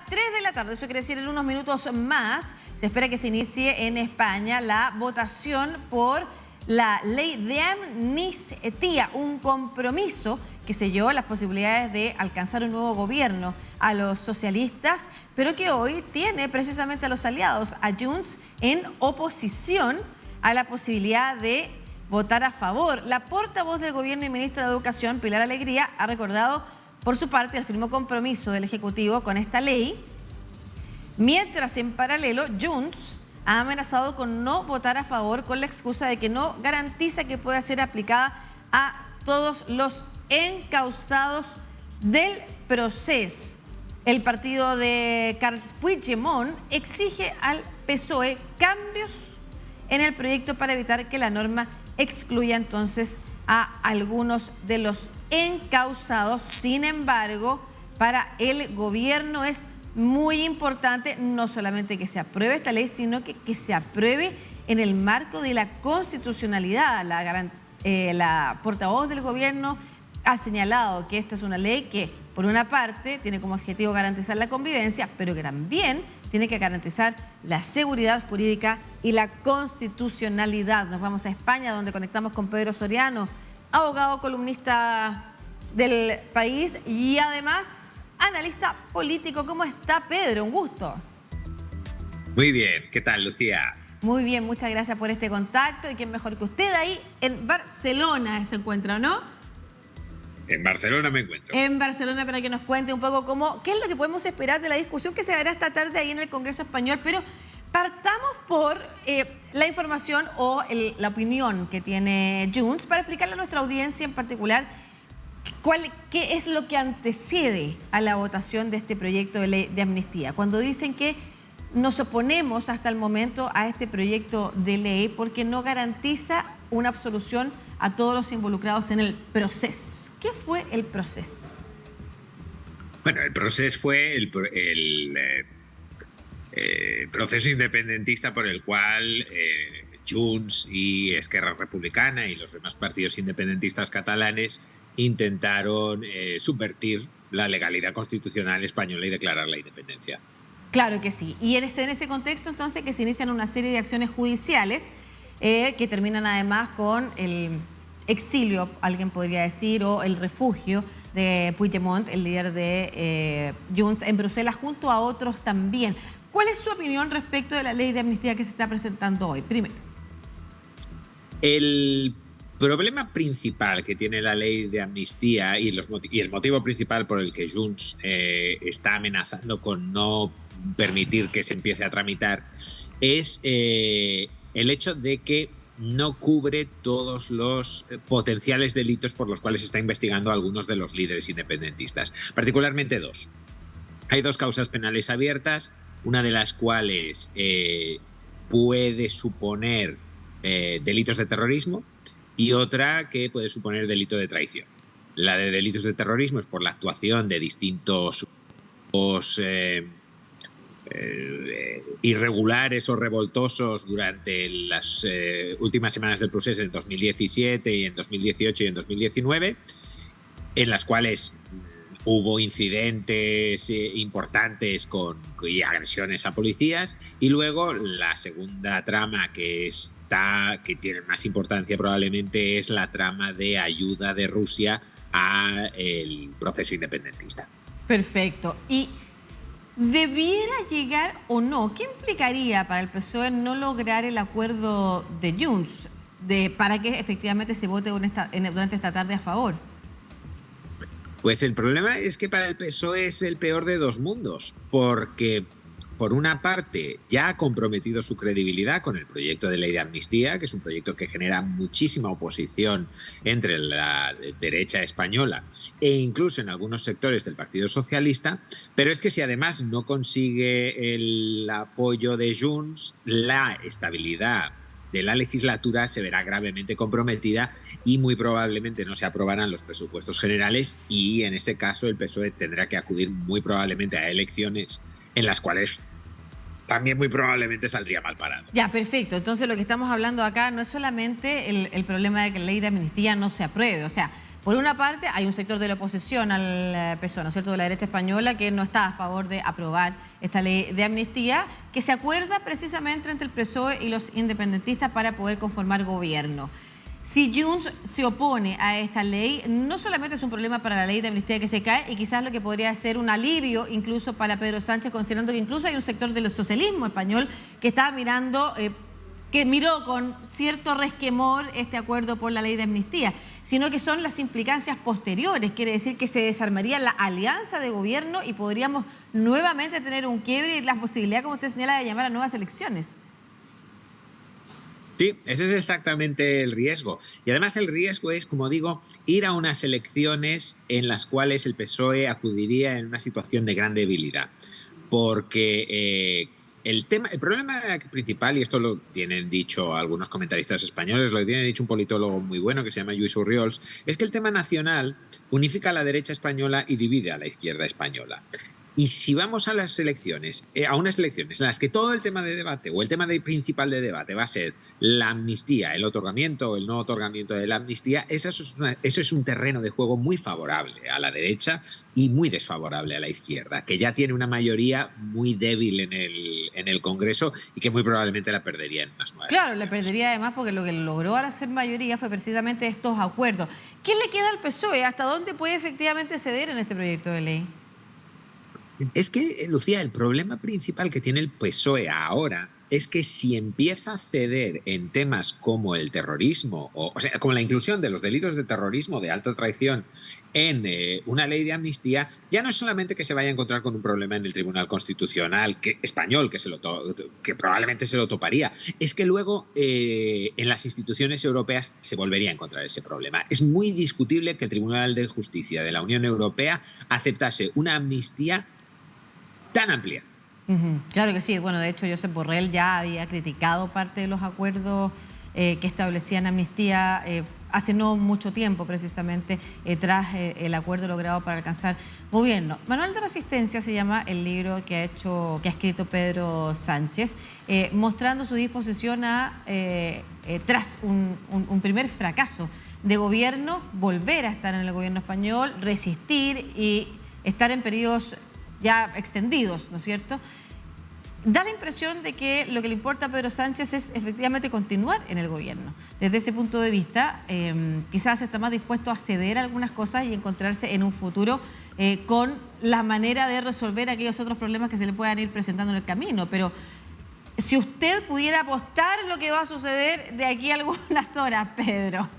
3 de la tarde, eso quiere decir en unos minutos más, se espera que se inicie en España la votación por la ley de amnistía, un compromiso que selló las posibilidades de alcanzar un nuevo gobierno a los socialistas, pero que hoy tiene precisamente a los aliados, a Junts, en oposición a la posibilidad de votar a favor. La portavoz del gobierno y ministra de Educación, Pilar Alegría, ha recordado por su parte el firme compromiso del Ejecutivo con esta ley, mientras en paralelo Junts ha amenazado con no votar a favor con la excusa de que no garantiza que pueda ser aplicada a todos los encausados del proceso. El partido de Carles Puigdemont exige al PSOE cambios en el proyecto para evitar que la norma excluya entonces a algunos de los encausados. Sin embargo, para el gobierno es muy importante no solamente que se apruebe esta ley, sino que se apruebe en el marco de la constitucionalidad. La portavoz del gobierno ha señalado que esta es una ley que, por una parte, tiene como objetivo garantizar la convivencia, pero que también tiene que garantizar la seguridad jurídica y la constitucionalidad. Nos vamos a España, donde conectamos con Pedro Soriano, abogado, columnista del País y además analista político. ¿Cómo está, Pedro? Un gusto. Muy bien. ¿Qué tal, Lucía? Muy bien, muchas gracias por este contacto. Y quién mejor que usted ahí en Barcelona se encuentra, ¿no? En Barcelona me encuentro. En Barcelona, para que nos cuente un poco qué es lo que podemos esperar de la discusión que se dará esta tarde ahí en el Congreso Español. Pero partamos por la información o la opinión que tiene Junts para explicarle a nuestra audiencia en particular qué es lo que antecede a la votación de este proyecto de ley de amnistía. Cuando dicen que nos oponemos hasta el momento a este proyecto de ley porque no garantiza una absolución a todos los involucrados en el proceso. ¿Qué fue el proceso? Bueno, el proceso fue el proceso independentista por el cual Junts y Esquerra Republicana y los demás partidos independentistas catalanes intentaron subvertir la legalidad constitucional española y declarar la independencia. Claro que sí. Y es en ese contexto entonces que se inician una serie de acciones judiciales que terminan además con el exilio, alguien podría decir, o el refugio de Puigdemont, el líder de Junts, en Bruselas, junto a otros también. ¿Cuál es su opinión respecto de la ley de amnistía que se está presentando hoy? Primero. El problema principal que tiene la ley de amnistía y el motivo principal por el que Junts está amenazando con no permitir que se empiece a tramitar es el hecho de que no cubre todos los potenciales delitos por los cuales se está investigando a algunos de los líderes independentistas, particularmente dos. Hay dos causas penales abiertas, una de las cuales puede suponer delitos de terrorismo y otra que puede suponer delito de traición. La de delitos de terrorismo es por la actuación de distintos irregulares o revoltosos durante las últimas semanas del proceso en 2017 y en 2018 y en 2019, en las cuales hubo incidentes importantes y agresiones a policías. Y luego la segunda trama que tiene más importancia probablemente es la trama de ayuda de Rusia al proceso independentista. Perfecto. Y ¿debiera llegar o no? ¿Qué implicaría para el PSOE no lograr el acuerdo de Junts para que efectivamente se vote durante esta tarde a favor? Pues el problema es que para el PSOE es el peor de dos mundos, porque por una parte ya ha comprometido su credibilidad con el proyecto de ley de amnistía, que es un proyecto que genera muchísima oposición entre la derecha española e incluso en algunos sectores del Partido Socialista, pero es que si además no consigue el apoyo de Junts, la estabilidad de la legislatura se verá gravemente comprometida y muy probablemente no se aprobarán los presupuestos generales y en ese caso el PSOE tendrá que acudir muy probablemente a elecciones en las cuales también muy probablemente saldría mal parado. Ya, perfecto. Entonces lo que estamos hablando acá no es solamente el problema de que la ley de amnistía no se apruebe. O sea, Por una parte, hay un sector de la oposición al PSOE, ¿no es cierto?, de la derecha española, que no está a favor de aprobar esta ley de amnistía, que se acuerda precisamente entre el PSOE y los independentistas para poder conformar gobierno. Si Junts se opone a esta ley, no solamente es un problema para la ley de amnistía que se cae, y quizás lo que podría ser un alivio incluso para Pedro Sánchez, considerando que incluso hay un sector del socialismo español que está mirando, que miró con cierto resquemor este acuerdo por la ley de amnistía, sino que son las implicancias posteriores. Quiere decir que se desarmaría la alianza de gobierno y podríamos nuevamente tener un quiebre y la posibilidad, como usted señala, de llamar a nuevas elecciones. Sí, ese es exactamente el riesgo. Y además el riesgo es, como digo, ir a unas elecciones en las cuales el PSOE acudiría en una situación de gran debilidad. Porque el problema principal, y esto lo tienen dicho algunos comentaristas españoles, lo tiene dicho un politólogo muy bueno que se llama Lluís Urriols, es que el tema nacional unifica a la derecha española y divide a la izquierda española. Y si vamos a las elecciones, a unas elecciones en las que todo el tema de debate o el tema principal de debate va a ser la amnistía, el otorgamiento o el no otorgamiento de la amnistía, eso es un terreno de juego muy favorable a la derecha y muy desfavorable a la izquierda, que ya tiene una mayoría muy débil en el Congreso y que muy probablemente la perdería en unas nuevas Claro, elecciones. la perdería además porque lo que logró al hacer mayoría fue precisamente estos acuerdos. ¿Qué le queda al PSOE? ¿Hasta dónde puede efectivamente ceder en este proyecto de ley? Es que, Lucía, el problema principal que tiene el PSOE ahora es que si empieza a ceder en temas como el terrorismo, o sea, como la inclusión de los delitos de terrorismo, de alta traición, en una ley de amnistía, ya no es solamente que se vaya a encontrar con un problema en el Tribunal Constitucional español, que probablemente se lo toparía, es que luego en las instituciones europeas se volvería a encontrar ese problema. Es muy discutible que el Tribunal de Justicia de la Unión Europea aceptase una amnistía tan amplia. Claro que sí. Bueno, de hecho, Josep Borrell ya había criticado parte de los acuerdos que establecían amnistía hace no mucho tiempo, precisamente, tras el acuerdo logrado para alcanzar gobierno. Manual de Resistencia se llama el libro que ha escrito Pedro Sánchez, mostrando su disposición a, tras un primer fracaso de gobierno, volver a estar en el gobierno español, resistir y estar en periodos ya extendidos, ¿no es cierto? Da la impresión de que lo que le importa a Pedro Sánchez es efectivamente continuar en el gobierno. Desde ese punto de vista, quizás está más dispuesto a ceder algunas cosas y encontrarse en un futuro con la manera de resolver aquellos otros problemas que se le puedan ir presentando en el camino. Pero si usted pudiera apostar lo que va a suceder de aquí a algunas horas, Pedro,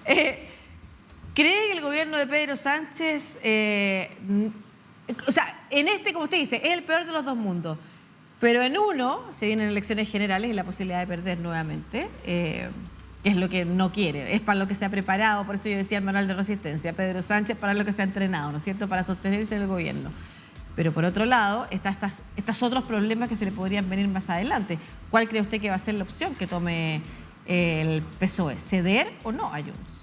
¿cree que el gobierno de Pedro Sánchez... o sea, en este, como usted dice, es el peor de los dos mundos, pero en uno se vienen elecciones generales y la posibilidad de perder nuevamente, que es lo que no quiere, es para lo que se ha preparado, por eso yo decía el manual de resistencia, Pedro Sánchez para lo que se ha entrenado, ¿no es cierto?, para sostenerse en el gobierno. Pero por otro lado, están estos otros problemas que se le podrían venir más adelante. ¿Cuál cree usted que va a ser la opción que tome el PSOE? ¿Ceder o no a Junts?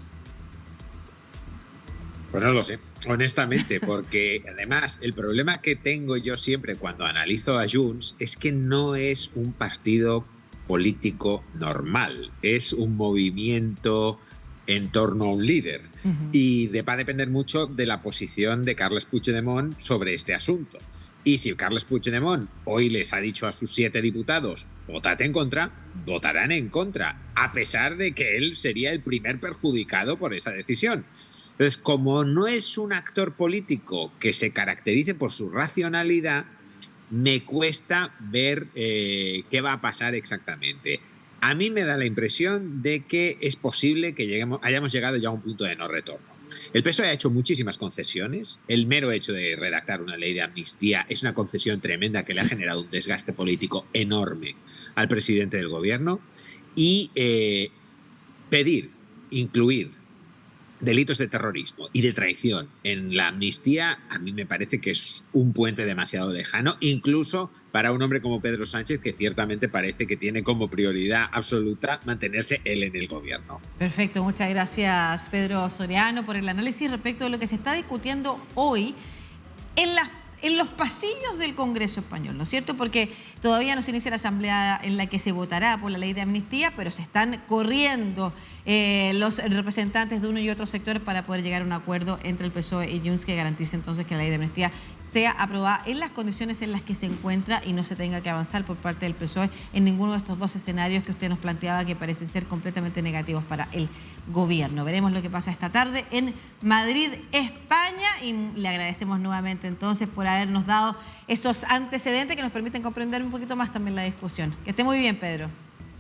Pues no lo sé, honestamente, porque además el problema que tengo yo siempre cuando analizo a Junts es que no es un partido político normal, es un movimiento en torno a un líder y va a depender mucho de la posición de Carles Puigdemont sobre este asunto. Y si Carles Puigdemont hoy les ha dicho a sus 7 diputados, votad en contra, votarán en contra, a pesar de que él sería el primer perjudicado por esa decisión. Entonces, como no es un actor político que se caracterice por su racionalidad, me cuesta ver qué va a pasar exactamente. A mí me da la impresión de que es posible que hayamos llegado ya a un punto de no retorno. El PSOE ha hecho muchísimas concesiones. El mero hecho de redactar una ley de amnistía es una concesión tremenda que le ha generado un desgaste político enorme al presidente del gobierno. Y incluir delitos de terrorismo y de traición en la amnistía, a mí me parece que es un puente demasiado lejano, incluso para un hombre como Pedro Sánchez, que ciertamente parece que tiene como prioridad absoluta mantenerse él en el gobierno. Perfecto, muchas gracias, Pedro Soriano, por el análisis respecto de lo que se está discutiendo hoy en en los pasillos del Congreso español, ¿no es cierto? Porque todavía no se inicia la asamblea en la que se votará por la ley de amnistía, pero se están corriendo los representantes de uno y otro sector para poder llegar a un acuerdo entre el PSOE y Junts que garantice entonces que la ley de amnistía sea aprobada en las condiciones en las que se encuentra y no se tenga que avanzar por parte del PSOE en ninguno de estos dos escenarios que usted nos planteaba que parecen ser completamente negativos para el gobierno. Veremos lo que pasa esta tarde en Madrid, España, y le agradecemos nuevamente entonces por habernos dado esos antecedentes que nos permiten comprender un poquito más también la discusión. Que esté muy bien, Pedro.